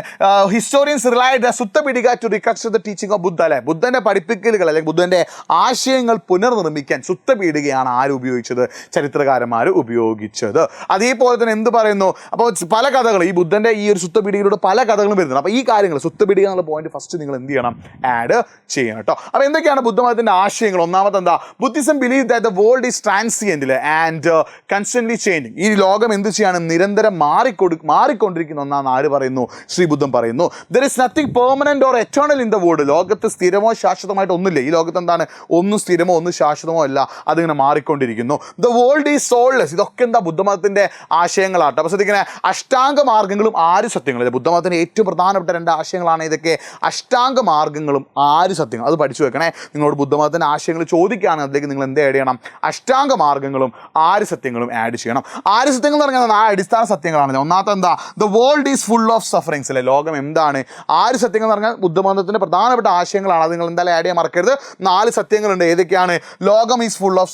historians relied Suttapitaka to reconstruct the teaching of Buddha അല്ലെ, ബുദ്ധൻ്റെ പഠിപ്പിക്കലുകൾ അല്ലെങ്കിൽ ബുദ്ധൻ്റെ ആശയങ്ങൾ പുനർനിർമ്മിക്കാൻ സുത്തപീഠികയാണ് ആര് ഉപയോഗിച്ചത്? ചരിത്രകാരന്മാർ ഉപയോഗിച്ചത്. അതേപോലെ തന്നെ എന്ത് പറയുന്നു, അപ്പോൾ പല കഥകൾ ഈ ബുദ്ധൻ്റെ ഈ ഒരു സുത്തപീഠികയിലൂടെ പല കഥകളും വരുന്നുണ്ട്. അപ്പോൾ ഈ കാര്യങ്ങൾ സുത്തപീഠിക എന്നുള്ള പോയിന്റ് ഫസ്റ്റ് നിങ്ങൾ എന്ത് ചെയ്യണം, ആഡ് ചെയ്യണം കേട്ടോ. അപ്പോൾ എന്തൊക്കെയാണ് ബുദ്ധമതത്തിൻ്റെ ആശയങ്ങൾ? ഒന്നാമത്തെ എന്താ, Buddhism believe that the world is transient and constantly changing. ഈ ലോകം എന്ത് ചെയ്യാണ്, നിരന്തരം മാറിക്കൊണ്ടിരിക്കുന്ന ഒന്നാണ് ആര് പറയുന്നു, ശ്രീബുദ്ധൻ പറയുന്നു. There is nothing permanent or eternal in the world. ലോകത്ത് സ്ഥിരമോ ശാശ്വതമായിട്ട് ഒന്നുമില്ല. ഈ ലോകത്ത് എന്താണ്, ഒന്നും സ്ഥിരമോ ഒന്നും ശാശ്വതമോ അല്ല, അതിങ്ങനെ മാറിക്കൊണ്ടിരിക്കുന്നു. The world is soulless. ഇതൊക്കെ എന്താ ബുദ്ധമതത്തിന്റെ ആശയങ്ങളാട്ടോ. അപ്പോൾ ശ്രദ്ധിക്കണേ, അഷ്ടാംഗ മാർഗ്ഗങ്ങളും ആര് സത്യങ്ങളും. ബുദ്ധമതത്തിന്റെ ഏറ്റവും പ്രധാനപ്പെട്ട 2 ആശയങ്ങളാണ് ഇതൊക്കെ, അഷ്ടാംഗ മാർഗ്ഗങ്ങളും ആര് സത്യങ്ങൾ. അത് പഠിച്ചു വെക്കണേ. നിങ്ങളോട് ബുദ്ധമതത്തിന്റെ ആശയങ്ങൾ ചോദിക്കുകയാണ്, അതിലേക്ക് നിങ്ങൾ എന്ത് ആഡ് ചെയ്യണം, അഷ്ടാംഗ മാർഗ്ഗങ്ങളും ആര് സത്യങ്ങളും ആഡ് ചെയ്യണം. ആര് സത്യങ്ങൾ എന്ന് പറഞ്ഞാൽ 4 അടിസ്ഥാന സത്യങ്ങളാണ്. ഒന്നാമത്തെ എന്താ, the world is full of sufferings അല്ലെ, ലോകം എന്താണ്. ആര് സത്യങ്ങൾ എന്ന് പറഞ്ഞാൽ ബുദ്ധമതത്തിന്റെ പ്രധാനപ്പെട്ട ആശയങ്ങളാണ്. അത് നിങ്ങൾ എന്തായാലും ആഡ് ചെയ്യാൻ മറക്കരുത്. 4 സത്യങ്ങളുണ്ട്. ഏതൊക്കെയാണ്? ലോകം ഈസ് ഫുൾ ഓഫ്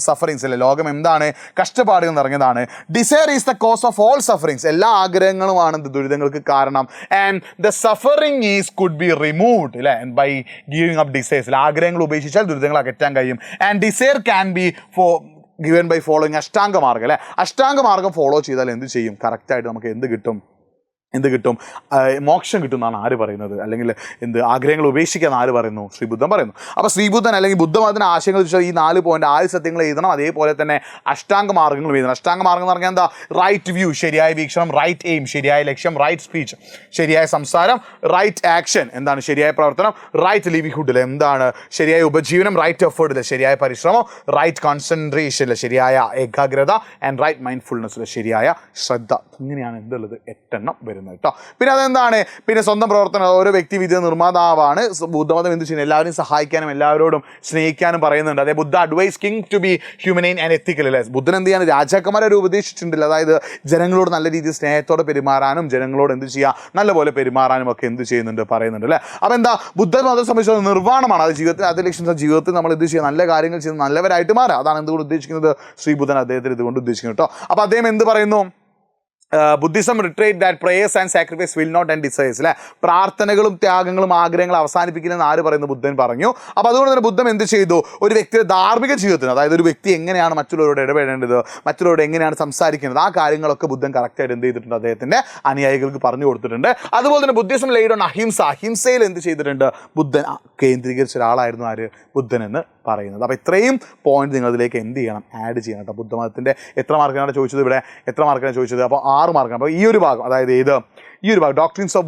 സഫറിങ്സ് അല്ലെ, ലോകം എന്താണ്, കഷ്ടപ്പാടുകൾ നിറഞ്ഞതാണ്. Desire is the cause of all sufferings, എല്ലാ ആഗ്രഹങ്ങളുമാണ് ദുരിതങ്ങൾക്ക് കാരണം. And the suffering is could be removed അല്ലെ ബൈ ഗിവിങ് അപ്പ് ഡിസയേഴ്സ്. ആഗ്രഹങ്ങൾ ഉപേക്ഷിച്ചാൽ ദുരിതങ്ങൾ അകറ്റാൻ കഴിയും. And desire can be given by following അഷ്ടാംഗ മാർഗ്ഗം അല്ലെ, അഷ്ടാംഗ മാർഗ്ഗം ഫോളോ ചെയ്താൽ എന്ത് ചെയ്യും, കറക്റ്റായിട്ട് നമുക്ക് എന്ത് കിട്ടും, മോക്ഷം കിട്ടും എന്നാണ് ആര് പറയുന്നത്, അല്ലെങ്കിൽ ആഗ്രഹങ്ങൾ ഉപേക്ഷിക്കാൻ ആര് പറയുന്നു, ശ്രീബുദ്ധൻ പറയുന്നു. അപ്പോൾ ശ്രീബുദ്ധൻ അല്ലെങ്കിൽ ബുദ്ധമതത്തിന് ആശയങ്ങൾ വെച്ചാൽ ഈ 4 പോയിന്റ് 4 സത്യങ്ങൾ എഴുതണം. അതേപോലെ തന്നെ അഷ്ടാംഗ മാർഗ്ഗങ്ങൾ എഴുതണം. അഷ്ടാംഗ മാർഗ്ഗം എന്ന് പറഞ്ഞാൽ എന്താ, റൈറ്റ് വ്യൂ ശരിയായ വീക്ഷണം, റൈറ്റ് എയിം ശരിയായ ലക്ഷ്യം, റൈറ്റ് സ്പീച്ച് ശരിയായ സംസാരം, റൈറ്റ് ആക്ഷൻ എന്താണ് ശരിയായ പ്രവർത്തനം, റൈറ്റ് ലിവിഹുഡിൽ എന്താണ് ശരിയായ ഉപജീവനം, റൈറ്റ് എഫേർട്ടിൽ ശരിയായ പരിശ്രമം, റൈറ്റ് കോൺസെൻട്രേഷനിൽ ശരിയായ ഏകാഗ്രത, ആൻഡ് റൈറ്റ് മൈൻഡ്ഫുൾനെസ്സിൽ ശരിയായ ശ്രദ്ധ. ഇങ്ങനെയാണ് എന്തുള്ളത് 8 എണ്ണം വരുന്നത് കേട്ടോ. പിന്നെ അതെന്താണ്, പിന്നെ സ്വന്തം പ്രവർത്തനം, ഓരോ വ്യക്തി വിധി നിർമ്മാതാവാണ്. ബുദ്ധമതം എന്ത് ചെയ്യുന്നത്, എല്ലാവരും സഹായിക്കാനും എല്ലാവരോടും സ്നേഹിക്കാനും പറയുന്നുണ്ട്. അതായത് Buddha advise king to be humane and ethical അല്ലേ. ബുദ്ധൻ എന്ത് ചെയ്യാൻ രാജാക്കന്മാരെ ഒരു ഉപദേശിച്ചിട്ടുണ്ടല്ലോ. അതായത് ജനങ്ങളോട് നല്ല രീതിയിൽ സ്നേഹത്തോടെ പെരുമാറാനും ജനങ്ങളോട് എന്ത് ചെയ്യുക, നല്ലപോലെ പെരുമാറാനും ഒക്കെ എന്ത് ചെയ്യുന്നുണ്ട്, പറയുന്നുണ്ട് അല്ലേ. അപ്പോൾ എന്താ, ബുദ്ധമതത്തെ സംബന്ധിച്ച് നിർവ്വാണമാണ്. അത് ജീവിതത്തിൽ അത് ലക്ഷ്യം, ജീവിതത്തിൽ നമ്മൾ എന്ത് ചെയ്യുക, നല്ല കാര്യങ്ങൾ ചെയ്ത് നല്ലവരായിട്ട് മാറുക. അതാണ് എന്തുകൊണ്ട് ഉദ്ദേശിക്കുന്നത്, ശ്രീബുദ്ധൻ അദ്ദേഹത്തിന് ഇതുകൊണ്ട് ഉദ്ദേശിക്കുന്നത് കേട്ടോ. അപ്പോൾ അദ്ദേഹം എന്ത് പറയുന്നു, Buddhism reiterate that prayers and sacrifice will not and desires അല്ലേ, പ്രാർത്ഥനകളും ത്യാഗങ്ങളും ആഗ്രഹങ്ങളും അവസാനിപ്പിക്കില്ലെന്ന് ആര് പറയുന്നു, ബുദ്ധൻ പറഞ്ഞു. അപ്പോൾ അതുകൊണ്ട് തന്നെ ബുദ്ധൻ എന്ത് ചെയ്തു, ഒരു വ്യക്തിയുടെ ധാർമ്മിക ജീവിതത്തിന്, അതായത് ഒരു വ്യക്തി എങ്ങനെയാണ് മറ്റുള്ളവരോട് ഇടപെടേണ്ടത്, മറ്റുള്ളവരോട് എങ്ങനെയാണ് സംസാരിക്കേണ്ടത്, ആ കാര്യങ്ങളൊക്കെ ബുദ്ധൻ കറക്റ്റായിട്ട് എന്ത് ചെയ്തിട്ടുണ്ട്, അദ്ദേഹത്തിൻ്റെ അനുയായികൾക്ക് പറഞ്ഞു കൊടുത്തിട്ടുണ്ട്. അതുപോലെ തന്നെ ബുദ്ധിസം ലെയ്ഡ് ഓൺ അഹിംസ, അഹിംസയിൽ എന്ത് ചെയ്തിട്ടുണ്ട്, ബുദ്ധൻ കേന്ദ്രീകരിച്ച ഒരാളായിരുന്നു ആര്, ബുദ്ധൻ എന്ന് പറയുന്നത്. അപ്പോൾ ഇത്രയും പോയിന്റ് നിങ്ങൾ ഇതിലേക്ക് എന്ത് ചെയ്യണം, ആഡ് ചെയ്യണം കേട്ടോ. ബുദ്ധമതത്തിൻ്റെ എത്ര മാർക്കാണ് ചോദിച്ചത്, ഇവിടെ എത്ര മാർക്കാണ് ചോദിച്ചത്, അപ്പോൾ 6 മാർക്കാണ്. അപ്പോൾ ഈ ഒരു ഭാഗം, അതായത് ഈ ഒരു ഭാഗം ഡോക്ട്രിൻസ് ഓഫ്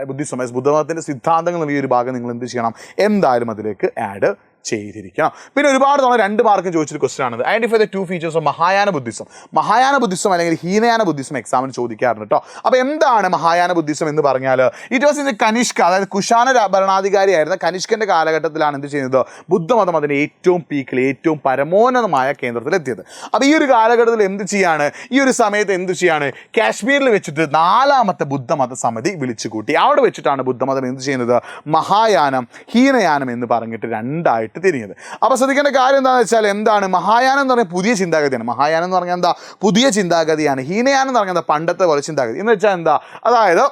ബുദ്ധിസം ബുദ്ധമതത്തിൻ്റെ സിദ്ധാന്തങ്ങൾ എന്നുള്ള ഈ ഒരു ഭാഗം നിങ്ങൾ എന്ത് ചെയ്യണം, എന്തായാലും അതിലേക്ക് ആഡ് ചെയ്തിരിക്കണം. പിന്നെ ഒരുപാട് തവണ 2 മാർക്കും ചോദിച്ചൊരു ക്വസ്റ്റൻ ആണ്, identify the 2 features of Mahayana Buddhism. Mahayana Buddhism അല്ലെങ്കിൽ ഹീനയാന ബുദ്ധിസം എക്സാമിന് ചോദിക്കാറുണ്ട് കേട്ടോ. അപ്പോൾ എന്താണ് മഹായാന ബുദ്ധിസം എന്ന് പറഞ്ഞാൽ, ഇറ്റ് വാസ് ഇൻ കനിഷ്ക, അതായത് കുഷാന ഭരണാധികാരിയായിരുന്ന കനിഷ്കൻ്റെ കാലഘട്ടത്തിലാണ് എന്ത് ചെയ്യുന്നത്, ബുദ്ധമതം അതിൻ്റെ ഏറ്റവും പീക്കിൽ, ഏറ്റവും പരമോന്നതമായ കേന്ദ്രത്തിലെത്തിയത്. അപ്പോൾ ഈ ഒരു കാലഘട്ടത്തിൽ എന്ത് ചെയ്യാണ്, ഈ ഒരു സമയത്ത് എന്ത് ചെയ്യാണ്, കാശ്മീരിൽ വെച്ചിട്ട് 4ാമത്തെ ബുദ്ധമത സമിതി വിളിച്ചു കൂട്ടി. അവിടെ വെച്ചിട്ടാണ് ബുദ്ധമതം എന്ത് ചെയ്യുന്നത്, മഹായാനം ഹീനയാനം എന്ന് പറഞ്ഞിട്ട് 2ആയിട്ട് തിരിഞ്ഞത്. അപ്പോൾ ശ്രദ്ധിക്കേണ്ട കാര്യം എന്താണെന്ന് വെച്ചാൽ, എന്താണ് മഹായാനം എന്ന് പറഞ്ഞാൽ പുതിയ ചിന്താഗതിയാണ്. മഹായാനം എന്ന് പറഞ്ഞാൽ എന്താ, പുതിയ ചിന്താഗതിയാണ്. ഹീനയാനം എന്ന് പറഞ്ഞാൽ പണ്ടത്തെ പോലെ ചിന്താഗതി എന്ന് വെച്ചാൽ എന്താ, അതായത്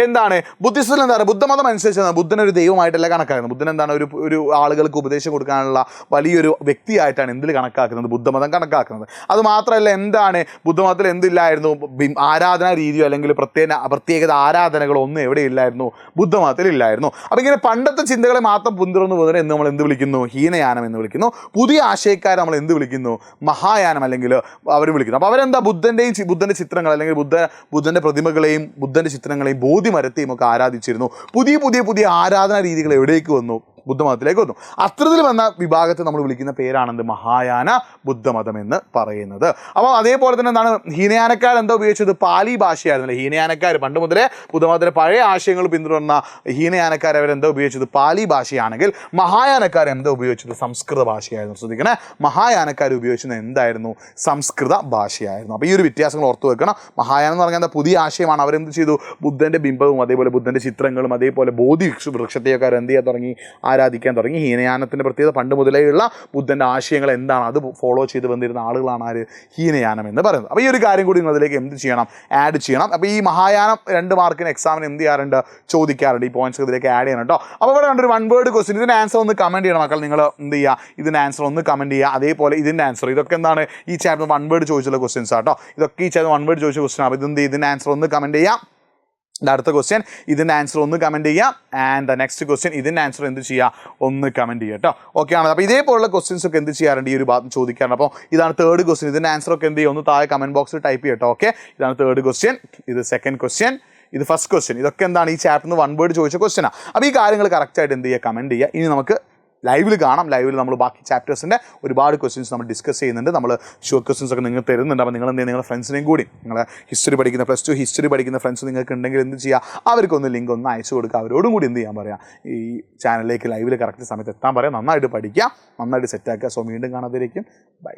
എന്താണ് ബുദ്ധിസ്റ്റിൽ എന്താണ്, ബുദ്ധമതം അനുസരിച്ച് ബുദ്ധനൊരു ദൈവമായിട്ടല്ല കണക്കാക്കുന്നത്. ബുദ്ധൻ എന്താണ്, ഒരു ആളുകൾക്ക് ഉപദേശം കൊടുക്കാനുള്ള വലിയൊരു വ്യക്തിയായിട്ടാണ് എന്തിൽ കണക്കാക്കുന്നത്, ബുദ്ധമതം കണക്കാക്കുന്നത്. അത് മാത്രമല്ല, എന്താണ് ബുദ്ധമതത്തിൽ എന്തില്ലായിരുന്നു, ആരാധനാ രീതിയോ അല്ലെങ്കിൽ പ്രത്യേകത ആരാധനകളോ ഒന്നും എവിടെയില്ലായിരുന്നു, ബുദ്ധമതത്തിൽ ഇല്ലായിരുന്നു. അപ്പോൾ ഇങ്ങനെ പണ്ടത്തെ ചിന്തകളെ മാത്രം പിന്തുടർന്നു പോകുന്നതിനെ എന്ന് നമ്മൾ എന്ത് വിളിക്കുന്നു, ഹീനയാനം എന്ന് വിളിക്കുന്നു. പുതിയ ആശയക്കാരെ നമ്മൾ എന്ത് വിളിക്കുന്നു, മഹായാനം അല്ലെങ്കിൽ അവർ വിളിക്കുന്നു. അപ്പോൾ അവരെന്താ, ബുദ്ധൻ്റെ ചിത്രങ്ങൾ അല്ലെങ്കിൽ ബുദ്ധൻ്റെ പ്രതിമകളെയും ബുദ്ധൻ്റെ ചിത്രങ്ങളെയും ബോധിമരത്തെയും ഒക്കെ ആരാധിച്ചിരുന്നു. പുതിയ ആരാധനാ രീതികൾ എവിടേക്ക് വന്നു, ബുദ്ധമതത്തിലേക്ക് വന്നു. അത്തരത്തിൽ വന്ന വിഭാഗത്തെ നമ്മൾ വിളിക്കുന്ന പേരാണെന്ത്, മഹായാന ബുദ്ധമതം എന്ന് പറയുന്നത്. അപ്പോൾ അതേപോലെ തന്നെ എന്താണ്, ഹീനയാനക്കാർ എന്താ ഉപയോഗിച്ചത്, പാലി ഭാഷയായിരുന്നല്ലേ. ഹീനയാനക്കാർ പണ്ട് മുതലേ ബുദ്ധമതത്തിൻ്റെ പഴയ ആശയങ്ങൾ പിന്തുടർന്ന ഹീനയാനക്കാർ അവരെന്താ ഉപയോഗിച്ചത്, പാലി ഭാഷയാണെങ്കിൽ മഹായാനക്കാർ എന്താ ഉപയോഗിച്ചത്, സംസ്കൃത ഭാഷയായിരുന്നു. ശ്രദ്ധിക്കണേ, മഹായാനക്കാർ ഉപയോഗിച്ചത് എന്തായിരുന്നു, സംസ്കൃത ഭാഷയായിരുന്നു. അപ്പോൾ ഈ ഒരു വ്യത്യാസങ്ങൾ ഓർത്തു വെക്കണം. മഹായാനം എന്ന് പറഞ്ഞാൽ എന്താ, പുതിയ ആശയമാണ്. അവരെന്ത് ചെയ്തു, ബുദ്ധൻ്റെ ബിംബവും അതേപോലെ ബുദ്ധൻ്റെ ചിത്രങ്ങളും അതേപോലെ ബോധി വൃക്ഷത്തെയൊക്കെ എന്ത് ചെയ്യാൻ തുടങ്ങി, ആരാധിക്കാൻ തുടങ്ങി. ഹീനയാനത്തിൻ്റെ പ്രത്യേകത പണ്ട് മുതലേയുള്ള ബുദ്ധൻ്റെ ആശയങ്ങൾ എന്താണ് അത് ഫോളോ ചെയ്ത് വന്നിരുന്ന ആളുകളാണ് ആര് ഹീനയാനം എന്ന് പറയുന്നത്. അപ്പോൾ ഈ ഒരു കാര്യം കൂടി നിങ്ങൾ അതിലേക്ക് എന്ത് ചെയ്യണം, ആഡ് ചെയ്യണം. അപ്പോൾ ഈ മഹായാനം 2 മാർക്കിന് എക്സാമിന് എന്ത് ചെയ്യാറുണ്ട്, ചോദിക്കാറുണ്ട്. ഈ പോയിന്റ്സ് ഇതിലേക്ക് ആഡ് ചെയ്യണം കേട്ടോ. അപ്പോൾ ഇവിടെ കണ്ടൊരു 1 വേർഡ് ക്വസ്റ്റ്യൻ, ഇതിൻ്റെ ആൻസർ ഒന്ന് കമൻറ്റ് ചെയ്യണം മക്കൾ. നിങ്ങൾ എന്ത് ചെയ്യുക, ഇതിൻ്റെ ആൻസർ ഒന്ന് കമൻറ്റ് ചെയ്യുക. അതേപോലെ ഇതിൻ്റെ ആൻസർ, ഇതൊക്കെ എന്താണ് ഈ ചാപ്റ്റർ 1 വേർഡ് ചോദിച്ചുള്ള ക്വസ്റ്റ്യൻസ് ആട്ടോ. ഇതൊക്കെ ഈ ചാപ്റ്റർ 1 വേർഡ് ചോദിച്ച ക്വസ്റ്റ്യൻ. അപ്പോൾ ഇതിൻ്റെ ആൻസർ ഒന്ന് കമൻറ്റ് ചെയ്യാം. അടുത്ത ക്വസ്റ്റ്യൻ ഇതിൻ്റെ ആൻസർ ഒന്ന് കമൻറ്റ് ചെയ്യാം. ആൻഡ് ദ നെക്സ്റ്റ് ക്വസ്റ്റ്യൻ ഇതിൻ്റെ ആൻസർ എന്ത് ചെയ്യുക, ഒന്ന് കമൻറ്റ് ചെയ്യുക കേട്ടോ. ഓക്കെ ആണ്. അപ്പോൾ ഇതേപോലുള്ള ക്വസ്റ്റ്യൻസ് ഒക്കെ എന്ത് ചെയ്യാറുണ്ട്, ഈ ഒരു ഭാഗത്ത് ചോദിക്കാറുണ്ട്. അപ്പോൾ ഇതാണ് 3rd ക്വസ്റ്റ്യൻ. ഇതിൻ്റെ ആൻസർ ഒക്കെ എന്ത് ചെയ്യുക, ഒന്ന് താഴെ കമൻറ്റ് ബോക്സിൽ ടൈപ്പ് ചെയ്യട്ടോ. ഓക്കെ, ഇതാണ് 3rd ക്വസ്റ്റ്യൻ, ഇത് 2nd ക്വസ്റ്റ്യൻ, ഇത് 1st ക്വസ്റ്റ്യൻ. ഇതൊക്കെ എന്താണ് ഈ ചാപ്റ്ററിന് 1 വേർഡ് ചോദിച്ച ക്വസ്റ്റ്യനാണ്. അപ്പോൾ ഈ കാര്യങ്ങൾ കറക്റ്റായിട്ട് എന്ത് ചെയ്യുക, കമൻറ്റ് ചെയ്യുക. ഇനി നമുക്ക് ലൈവിൽ കാണാം. ലൈവിൽ നമ്മൾ ബാക്കി ചാപ്റ്റേഴ്സിൻ്റെ ഒരുപാട് ക്വസ്റ്റ്യൻസ് നമ്മൾ ഡിസ്കസ് ചെയ്യുന്നുണ്ട്. നമ്മൾ ഷുവർ ക്വസ്റ്റ്യൻസ് ഒക്കെ നിങ്ങൾ തരുന്നുണ്ട്. അപ്പോൾ നിങ്ങൾ എന്ത് ചെയ്യുക, നിങ്ങളുടെ ഫ്രണ്ട്സിനെയും കൂടി, നിങ്ങളെ ഹിസ്റ്ററി പഠിക്കുന്ന +2 ഹിസ്റ്ററി പഠിക്കുന്ന ഫ്രണ്ട്സ് നിങ്ങൾക്ക് ഉണ്ടെങ്കിൽ എന്ത് ചെയ്യുക, അവർക്കൊന്ന് ലിങ്ക് ഒന്ന് അയച്ചു കൊടുക്കുക. അവരോടും കൂടി എന്ത് ചെയ്യാൻ പറയാം, ഈ ചാനലിലേക്ക് ലൈവിൽ കറക്റ്റ് സമയത്ത് എത്താൻ പറയാം. നന്നായിട്ട് പഠിക്കുക, നന്നായിട്ട് സെറ്റാക്കുക. സോ വീണ്ടും കാണാതിരിക്കും. ബൈ.